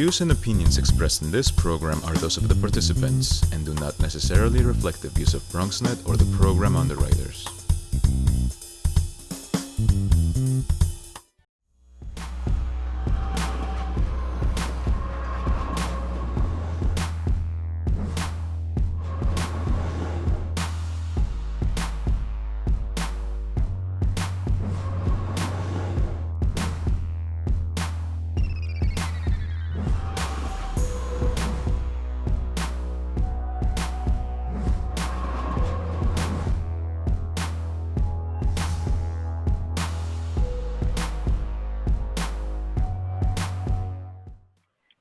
views and opinions expressed in this program are those of the participants and do not necessarily reflect the views of BronxNet or the program underwriters.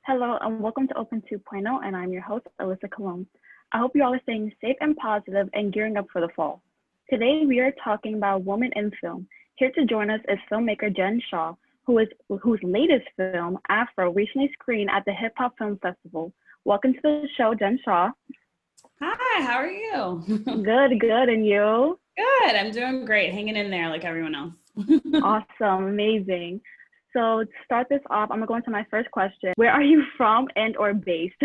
Hello and welcome to Open 2.0, and I'm your host, Alyssa Colon. I hope you all are staying safe and positive and gearing up for the fall. Today we are talking about women in film. Here to join us is filmmaker Jenn Shaw, whose latest film, Afro, recently screened at the Hip Hop Film Festival. Welcome to the show, Jenn Shaw. Hi, how are you? Good, and you? Good, I'm doing great, hanging in there like everyone else. Awesome, amazing. So to start this off, I'm gonna go into my first question. Where are you from and or based?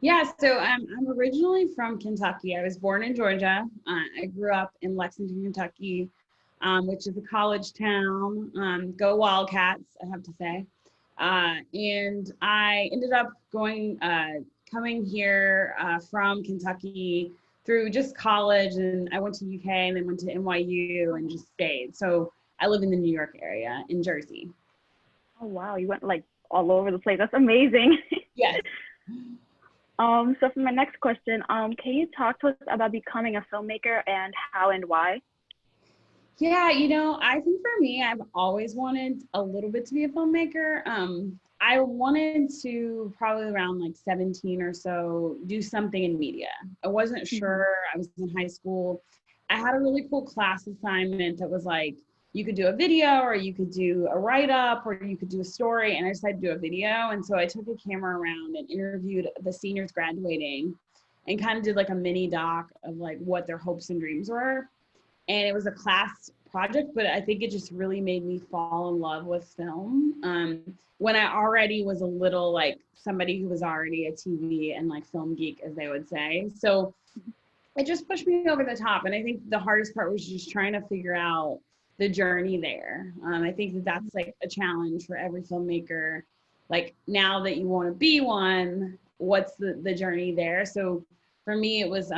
Yeah, so I'm originally from Kentucky. I was born in Georgia. I grew up in Lexington, Kentucky, which is a college town. Go Wildcats, I have to say. And I ended up coming here from Kentucky through just college, and I went to UK and then went to NYU and just stayed. So I live in the New York area, in Jersey. Oh, wow. You went like all over the place. That's amazing. Yes. So for my next question, can you talk to us about becoming a filmmaker and how and why? Yeah, I think for me, I've always wanted a little bit to be a filmmaker. I wanted to probably around like 17 or so, do something in media. I wasn't sure. I was in high school. I had a really cool class assignment that was like, you could do a video or you could do a write-up or you could do a story, and I decided to do a video. And so I took a camera around and interviewed the seniors graduating and kind of did like a mini doc of like what their hopes and dreams were. And it was a class project, but I think it just really made me fall in love with film when I already was a little like somebody who was already a TV and like film geek, as they would say. So it just pushed me over the top. And I think the hardest part was just trying to figure out the journey there. I think that's like a challenge for every filmmaker. Like now that you want to be one, what's the journey there? So for me, it was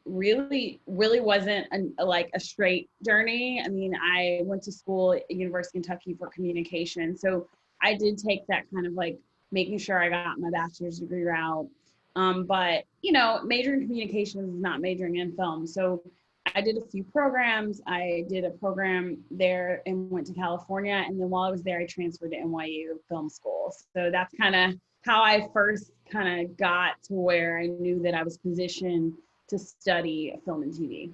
really wasn't a straight journey. I mean, I went to school at University of Kentucky for communication. So I did take that kind of like making sure I got my bachelor's degree route. But, majoring in communications is not majoring in film. So I did a few programs. I did a program there and went to California. And then while I was there, I transferred to NYU Film School. So that's kind of how I first kind of got to where I knew that I was positioned to study film and TV.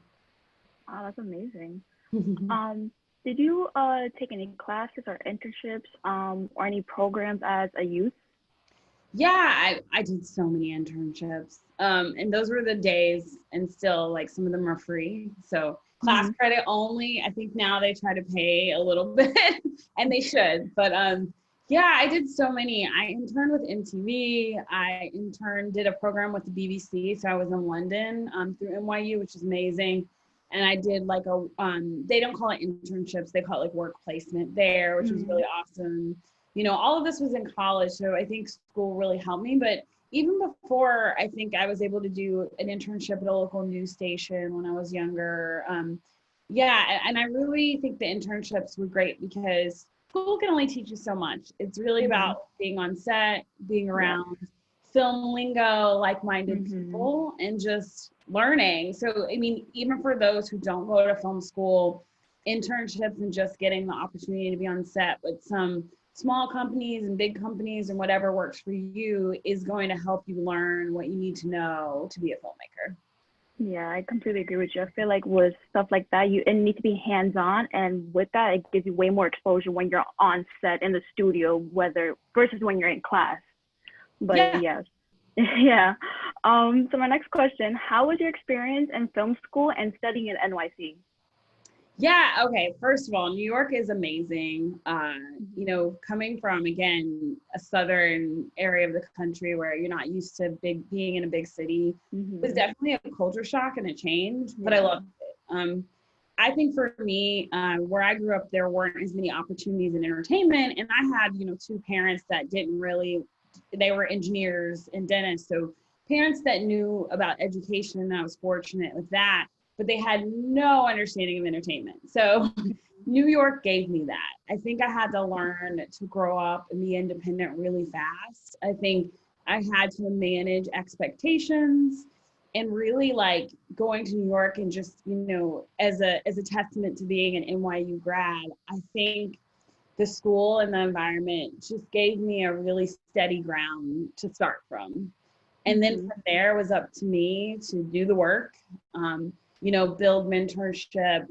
Wow, that's amazing. Did you take any classes or internships or any programs as a youth? Yeah, I did so many internships. And those were the days, and still like some of them are free. So class credit only. I think now they try to pay a little bit and they should. But yeah, I did so many. I interned with MTV. I did a program with the BBC. So I was in London through NYU, which is amazing. And I did like they don't call it internships. They call it like work placement there, which was really awesome. All of this was in college. So I think school really helped me. But even before, I think I was able to do an internship at a local news station when I was younger. Yeah, and I really think the internships were great because school can only teach you so much. It's really about being on set, being around film lingo, like-minded people, and just learning. So, I mean, even for those who don't go to film school, internships and just getting the opportunity to be on set with some small companies and big companies and whatever works for you is going to help you learn what you need to know to be a filmmaker. Yeah, I completely agree with you. I feel like with stuff like that, it need to be hands-on, and with that, it gives you way more exposure when you're on set in the studio, versus when you're in class. But yes. Yeah. So my next question, how was your experience in film school and studying at NYC? Yeah, okay. First of all, New York is amazing. Coming from, again, a southern area of the country where you're not used to being in a big city, was Mm-hmm. definitely a culture shock and a change, but I Yeah. loved it. I think for me, where I grew up, there weren't as many opportunities in entertainment, and I had, two parents that didn't really, they were engineers and dentists, so parents that knew about education, and I was fortunate with that, but they had no understanding of entertainment. So New York gave me that. I think I had to learn to grow up and be independent really fast. I think I had to manage expectations and really like going to New York and just, as a testament to being an NYU grad, I think the school and the environment just gave me a really steady ground to start from. And then Mm-hmm. from there, it was up to me to do the work, build mentorship,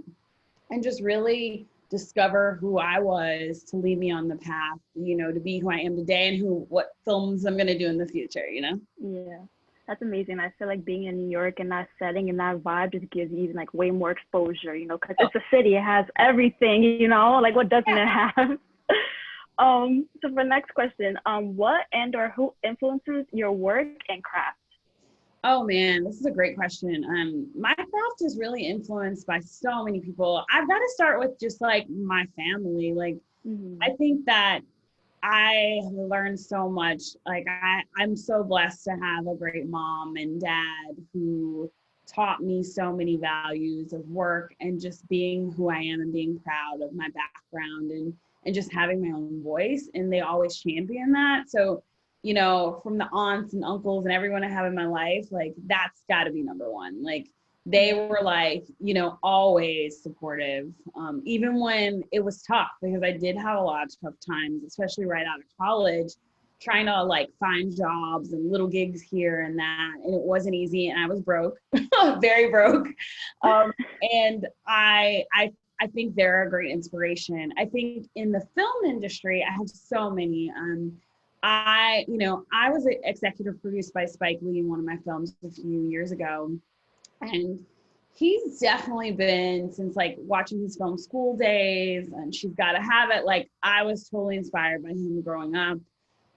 and just really discover who I was to lead me on the path, to be who I am today and what films I'm going to do in the future. Yeah. That's amazing. I feel like being in New York and that setting and that vibe just gives you even like way more exposure, because Oh, it's a city. It has everything, like what doesn't yeah. it have? So for next question, what and or who influences your work and craft? Oh man, this is a great question. My craft is really influenced by so many people. I've got to start with just like my family. Like, Mm-hmm. I think that I have learned so much. Like I'm so blessed to have a great mom and dad who taught me so many values of work and just being who I am and being proud of my background and just having my own voice. And they always champion that. So, from the aunts and uncles and everyone I have in my life, like that's got to be number one. Like they were like, always supportive, even when it was tough, because I did have a lot of tough times, especially right out of college, trying to like find jobs and little gigs here and that. And it wasn't easy. And I was broke, very broke. And I think they're a great inspiration. I think in the film industry, I have so many. I was executive produced by Spike Lee in one of my films a few years ago, and he's definitely been, since like watching his film School Days and She's Gotta Have It, like I was totally inspired by him growing up.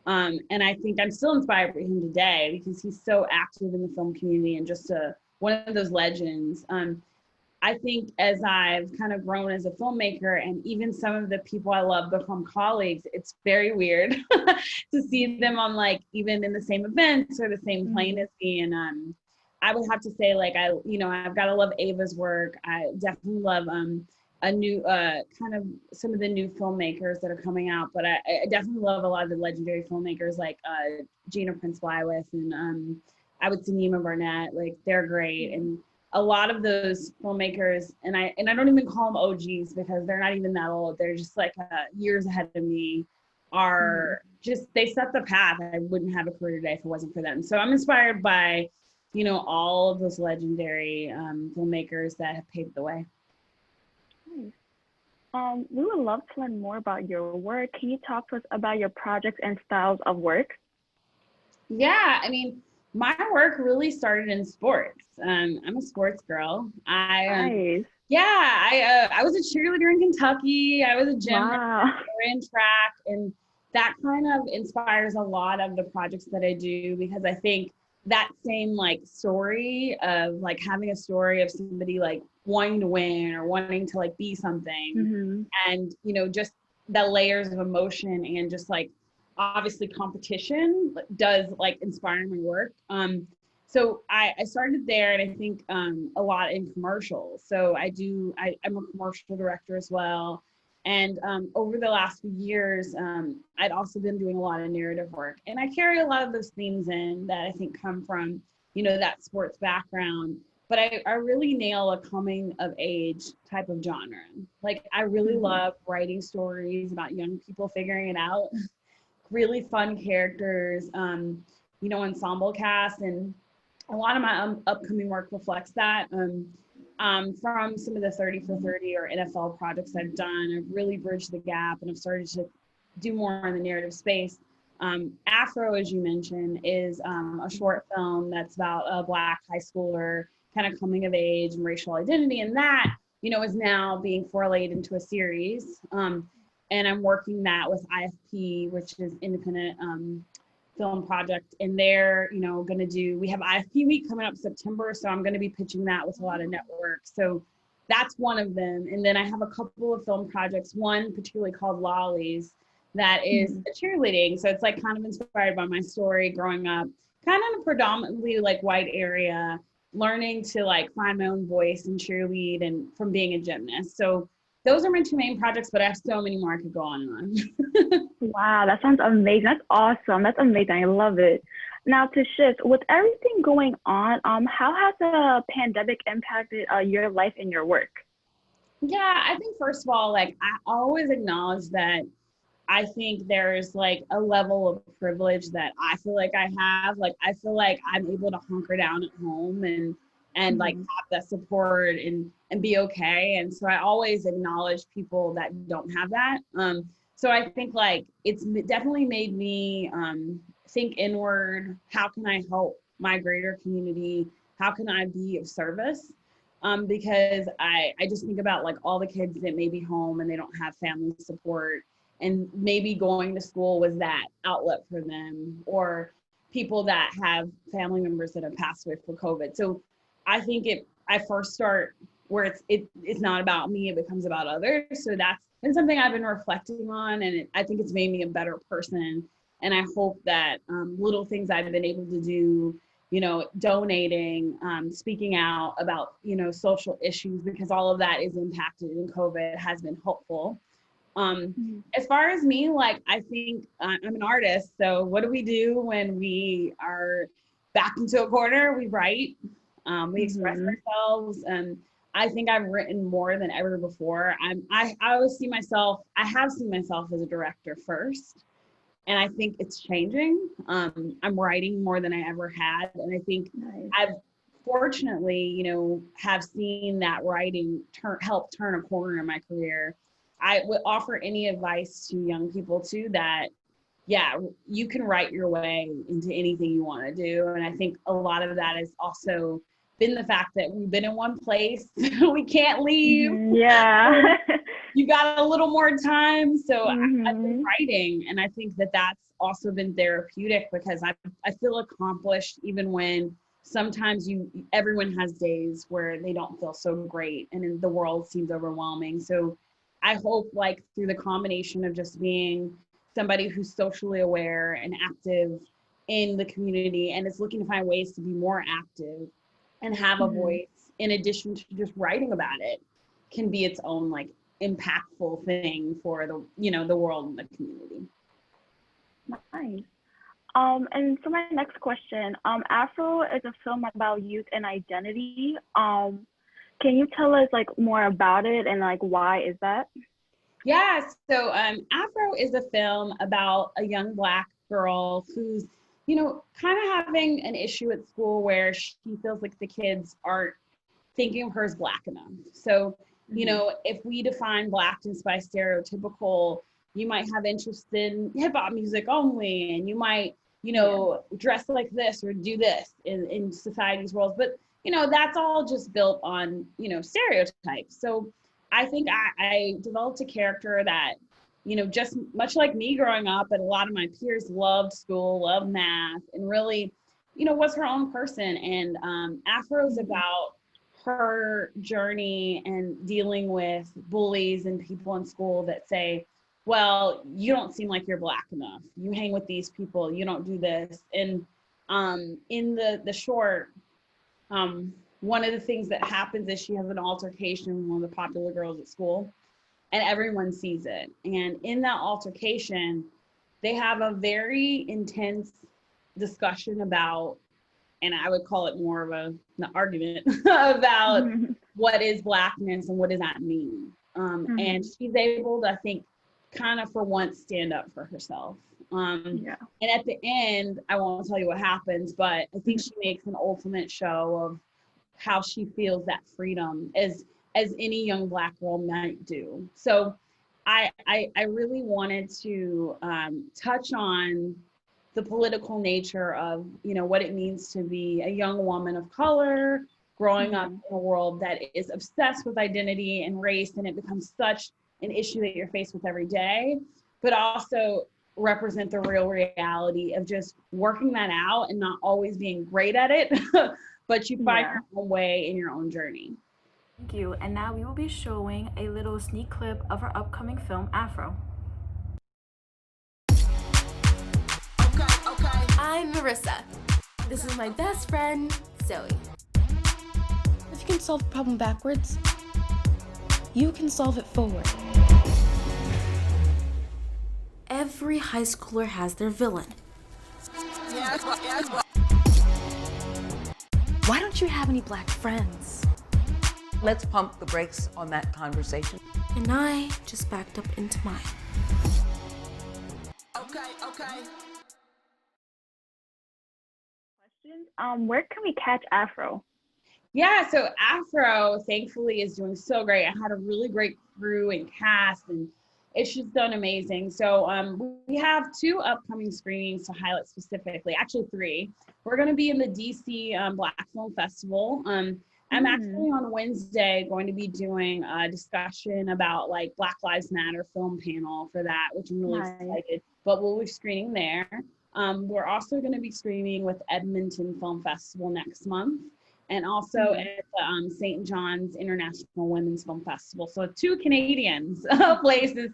And I think I'm still inspired by him today because he's so active in the film community and just one of those legends. I think as I've kind of grown as a filmmaker and even some of the people I love become colleagues, it's very weird to see them on like even in the same events or the same plane Mm-hmm. as me. And I would have to say like I've got to love Ava's work. I definitely love a new kind of some of the new filmmakers that are coming out, but I definitely love a lot of the legendary filmmakers like Gina Prince Bythewood and I would say Nima Barnett. Like they're great. And a lot of those filmmakers, and I don't even call them OGs because they're not even that old. They're just like years ahead of me. Mm-hmm. Are just they set the path. I wouldn't have a career today if it wasn't for them. So I'm inspired by, all of those legendary filmmakers that have paved the way. Nice. We would love to learn more about your work. Can you talk to us about your projects and styles of work? Yeah, I mean, my work really started in sports. I'm a sports girl. Nice. I was a cheerleader in Kentucky. I was a gym rat, Wow. ran track, and that kind of inspires a lot of the projects that I do because I think that same like story of like having a story of somebody like wanting to win or wanting to like be something, Mm-hmm. and just the layers of emotion and just like obviously competition does like inspire my work. So I started there, and I think a lot in commercials. So I'm a commercial director as well. And over the last few years, I'd also been doing a lot of narrative work. And I carry a lot of those themes in that I think come from, that sports background. But I really nail a coming of age type of genre. Like I really Mm-hmm. love writing stories about young people figuring it out, really fun characters, ensemble cast, and a lot of my upcoming work reflects that. From some of the 30 for 30 or NFL projects I've done, I've really bridged the gap and I've started to do more in the narrative space. Afro, as you mentioned, is a short film that's about a Black high schooler kind of coming of age and racial identity. And that is now being forlayed into a series. And I'm working that with IFP, which is Independent Film Project. And they're, we have IFP week coming up September. So I'm going to be pitching that with a lot of networks. So that's one of them. And then I have a couple of film projects, one particularly called Lollies, that is cheerleading. So it's like kind of inspired by my story growing up, kind of in a predominantly like white area, learning to like find my own voice and cheerlead and from being a gymnast. So those are my two main projects, but I have so many more I could go on and on. Wow, that sounds amazing. That's awesome. That's amazing. I love it. Now to shift, with everything going on, how has the pandemic impacted your life and your work? Yeah, I think first of all, like I always acknowledge that I think there's like a level of privilege that I feel like I have. Like I feel like I'm able to hunker down at home and like have that support and be okay. And so I always acknowledge people that don't have that. So I think like it's definitely made me think inward. How can I help my greater community? How can I be of service? Because I just think about like all the kids that may be home and they don't have family support, and maybe going to school was that outlet for them, or people that have family members that have passed away for COVID. So I think I first start where it's not about me, it becomes about others. So that's been something I've been reflecting on, and I think it's made me a better person. And I hope that little things I've been able to do, donating, speaking out about, social issues, because all of that is impacted in COVID, has been helpful. As far as me, like, I think I'm an artist. So what do we do when we are backed into a corner? We write, we express ourselves. And I think I've written more than ever before. I always I have seen myself as a director first. And I think it's changing. I'm writing more than I ever had. And I think I've fortunately, have seen that writing help turn a corner in my career. I would offer any advice to young people too, that, yeah, you can write your way into anything you want to do. And I think a lot of that has also been the fact that we've been in one place. We can't leave. Yeah. You got a little more time. So I've been writing, and I think that that's also been therapeutic, because I feel accomplished even when sometimes everyone has days where they don't feel so great and the world seems overwhelming. So I hope, like, through the combination of just being somebody who's socially aware and active in the community and is looking to find ways to be more active and have a voice in addition to just writing about it, can be its own like impactful thing for the world and the community. Nice. And so my next question, Afro is a film about youth and identity. Can you tell us like more about it, and like why is that? Yeah, so Afro is a film about a young Black girl who's, kind of having an issue at school where she feels like the kids aren't thinking of her as Black enough. So, if we define Blackness by stereotypical, you might have interest in hip hop music only, and you might, dress like this or do this in society's roles. But, that's all just built on, stereotypes. So I think I developed a character that, just much like me growing up, and a lot of my peers loved school, loved math, and really, was her own person. And Afro's about her journey and dealing with bullies and people in school that say, well, you don't seem like you're Black enough. You hang with these people, you don't do this. And in the short, one of the things that happens is she has an altercation with one of the popular girls at school, and everyone sees it. And in that altercation, they have a very intense discussion about, and I would call it more of an argument about what is Blackness and what does that mean. And she's able to, I think, kind of for once stand up for herself. And at the end, I won't tell you what happens, but I think she makes an ultimate show of how she feels that freedom as any young Black girl might do. So I really wanted to touch on the political nature of, what it means to be a young woman of color, growing up in a world that is obsessed with identity and race, and it becomes such an issue that you're faced with every day, but also represent the real reality of just working that out and not always being great at it, but you find your own way in your own journey. Thank you. And now we will be showing a little sneak clip of our upcoming film, Afro. I'm Marissa. This is my best friend, Zoe. If you can solve a problem backwards, you can solve it forward. Every high schooler has their villain. Why don't you have any black friends? Let's pump the brakes on that conversation. And I just backed up into mine. Questions? Where can we catch Afro? Yeah, so Afro, thankfully, is doing so great. I had a really great crew and cast, and it's just done amazing. So we have 2 upcoming screenings to highlight specifically, actually 3. We're going to be in the DC Black Film Festival. I'm actually on Wednesday going to be doing a discussion about like Black Lives Matter film panel for that, which I'm really excited, but we'll be screening there. We're also going to be screening with Edmonton Film Festival next month, and also at the St. John's International Women's Film Festival. So 2 Canadians places.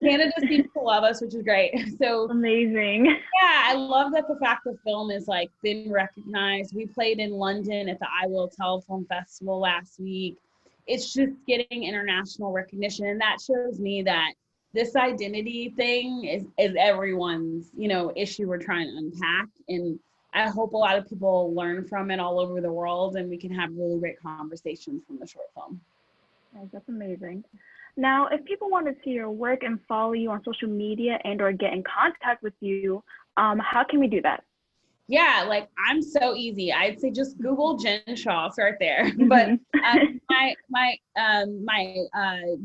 Canada seems to love us, which is great. So amazing. Yeah, I love that the fact the film is like been recognized. We played in London at the I Will Tell Film Festival last week. It's just getting international recognition, and that shows me that this identity thing is everyone's, issue we're trying to unpack. And I hope a lot of people learn from it all over the world, and we can have really great conversations from the short film. That's amazing. Now, if people want to see your work and follow you on social media and or get in contact with you, how can we do that? Yeah, like I'm so easy. I'd say just Google Jenn Shaw, start there. But my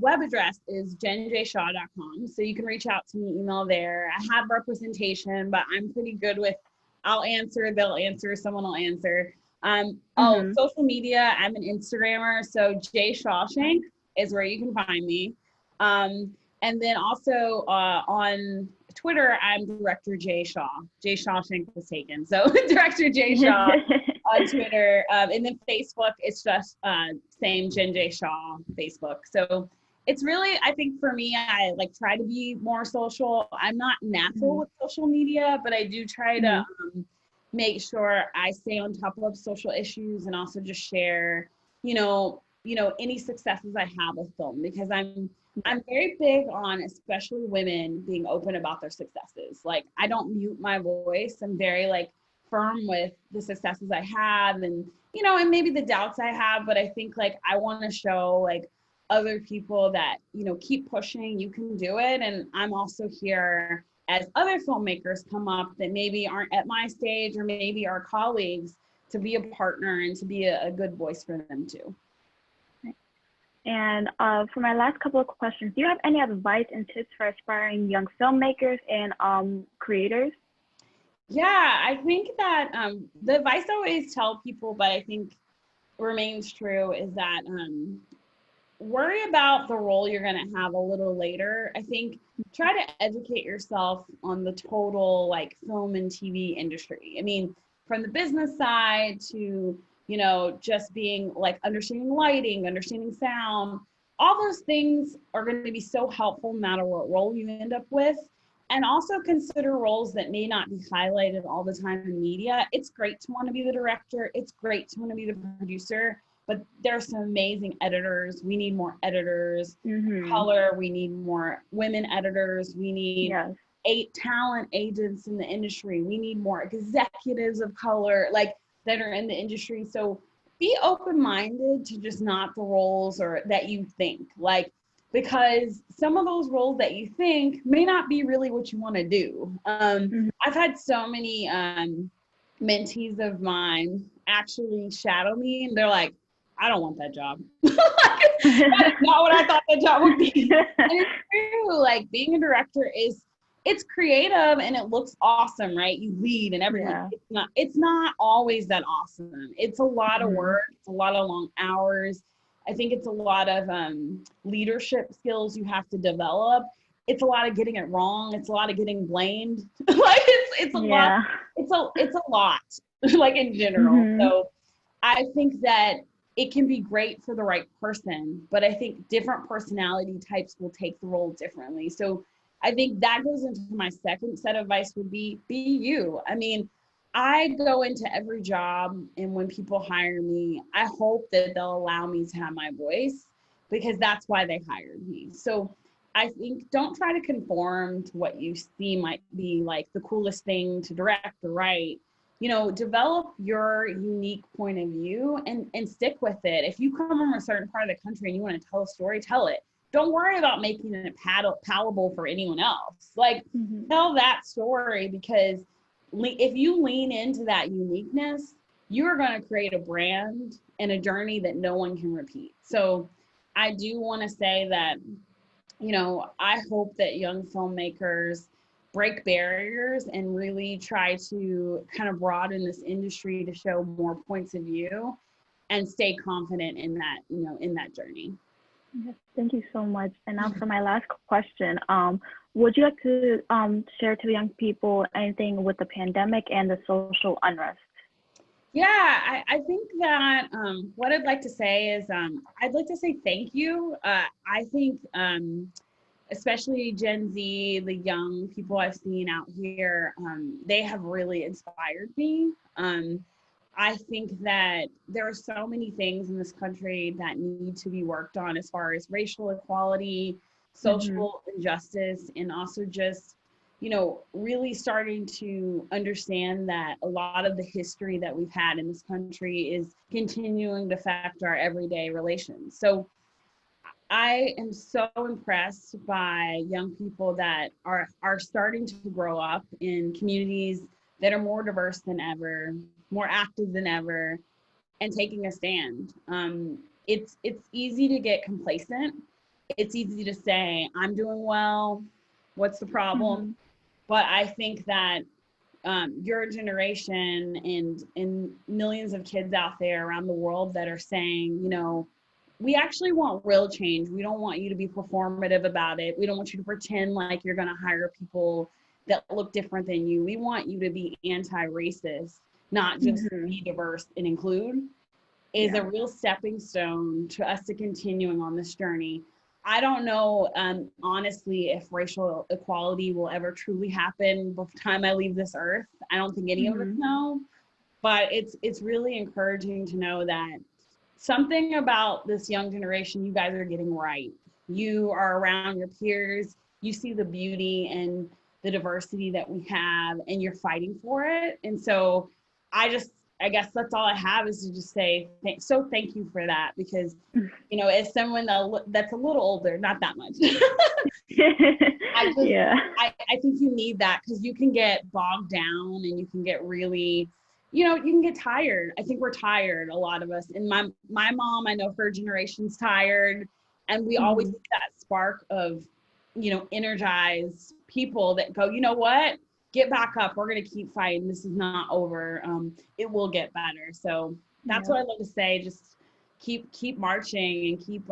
web address is jennjshaw.com. So you can reach out to me, email there. I have representation, but I'm pretty good with, I'll answer, they'll answer, someone will answer. Social media, I'm an Instagrammer. So J Shawshank is where you can find me. And then also on Twitter, I'm Director J Shaw. J Shawshank was taken. So Director J Shaw on Twitter. And then Facebook, it's just same Jenn J Shaw Facebook. So it's really, I think for me, I like try to be more social. I'm not natural with social media, but I do try to make sure I stay on top of social issues and also just share, any successes I have with film, because I'm very big on, especially women, being open about their successes. Like I don't mute my voice. I'm very like firm with the successes I have, and and maybe the doubts I have, but I think like I want to show like other people that keep pushing, you can do it. And I'm also here as other filmmakers come up that maybe aren't at my stage or maybe are colleagues, to be a partner and to be a good voice for them too. And for my last couple of questions, do you have any advice and tips for aspiring young filmmakers and creators? Yeah, I think that the advice I always tell people, but I think remains true, is that worry about the role you're going to have a little later. I think try to educate yourself on the total like film and TV industry. I mean, from the business side to just being like understanding lighting, understanding sound, all those things are going to be so helpful no matter what role you end up with. And also consider roles that may not be highlighted all the time in media. It's great to want to be the director. It's great to want to be the producer, but there's some amazing editors. We need more editors. Color, we need more women editors. We need 8 talent agents in the industry. We need more executives of color, like that are in the industry. So be open-minded to just not the roles or that you think, like, because some of those roles that you think may not be really what you want to do. I've had so many mentees of mine actually shadow me, and they're like, I don't want that job. That is not what I thought the job would be. And it's true, like being a director is it's creative and it looks awesome, right? You lead and everything. Yeah. It's not always that awesome. It's a lot of work. It's a lot of long hours. I think it's a lot of leadership skills you have to develop. It's a lot of getting it wrong. It's a lot of getting blamed. Like it's a lot. It's a lot, like in general. So I think that it can be great for the right person, but I think different personality types will take the role differently. So I think that goes into my second set of advice would be you. I mean, I go into every job, and when people hire me, I hope that they'll allow me to have my voice, because that's why they hired me. So I think don't try to conform to what you see might be like the coolest thing to direct or write. You know, develop your unique point of view and stick with it. If you come from a certain part of the country and you want to tell a story, tell it. Don't worry about making it palatable for anyone else. Like, tell that story, because if you lean into that uniqueness, you're going to create a brand and a journey that no one can repeat. So I do want to say that, you know, I hope that young filmmakers break barriers and really try to kind of broaden this industry to show more points of view and stay confident in that, you know, in that journey. Yes, thank you so much. And now for my last question, would you like to share to the young people anything with the pandemic and the social unrest? Yeah, I think that what I'd like to say is I'd like to say thank you. I think especially Gen Z, the young people I've seen out here, they have really inspired me. I think that there are so many things in this country that need to be worked on as far as racial equality, social injustice, and also just, you know, really starting to understand that a lot of the history that we've had in this country is continuing to affect our everyday relations. So I am so impressed by young people that are starting to grow up in communities that are more diverse than ever, more active than ever, and taking a stand. It's easy to get complacent. It's easy to say, I'm doing well, what's the problem? But I think that your generation and millions of kids out there around the world that are saying, you know, we actually want real change. We don't want you to be performative about it. We don't want you to pretend like you're going to hire people that look different than you. We want you to be anti-racist, not just be diverse and include, is a real stepping stone to us to continuing on this journey. I don't know, honestly, if racial equality will ever truly happen by the time I leave this earth. I don't think any of us know, but it's really encouraging to know that something about this young generation you guys are getting right. You are around your peers, you see the beauty and the diversity that we have, and you're fighting for it. And so I guess that's all I have is to just say thank you for that, because, you know, as someone that's a little older, not that much, I think you need that, because you can get bogged down and you can get really, you know, you can get tired. I think we're tired, a lot of us. And my mom, I know her generation's tired, and we always need that spark of, you know, energized people that go, you know what? Get back up. We're going to keep fighting. This is not over. It will get better. So that's what I'd like to say. Just keep marching and keep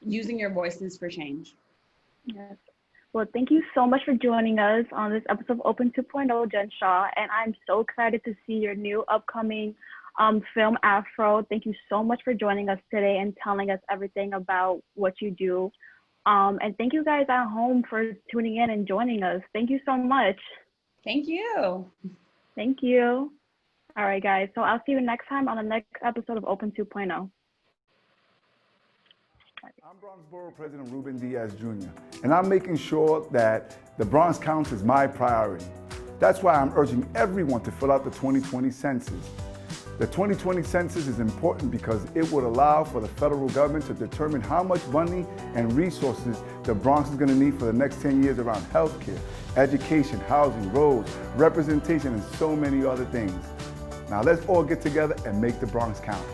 using your voices for change. Yes. Well, thank you so much for joining us on this episode of Open 2.0, Jenn Shaw. And I'm so excited to see your new upcoming film, Afro. Thank you so much for joining us today and telling us everything about what you do. And thank you guys at home for tuning in and joining us. Thank you so much. Thank you. Thank you. All right, guys. So I'll see you next time on the next episode of Open 2.0. I'm Bronx Borough President Ruben Diaz Jr., and I'm making sure that the Bronx counts is my priority. That's why I'm urging everyone to fill out the 2020 census. The 2020 census is important because it would allow for the federal government to determine how much money and resources the Bronx is going to need for the next 10 years around healthcare, education, housing, roads, representation, and so many other things. Now let's all get together and make the Bronx count.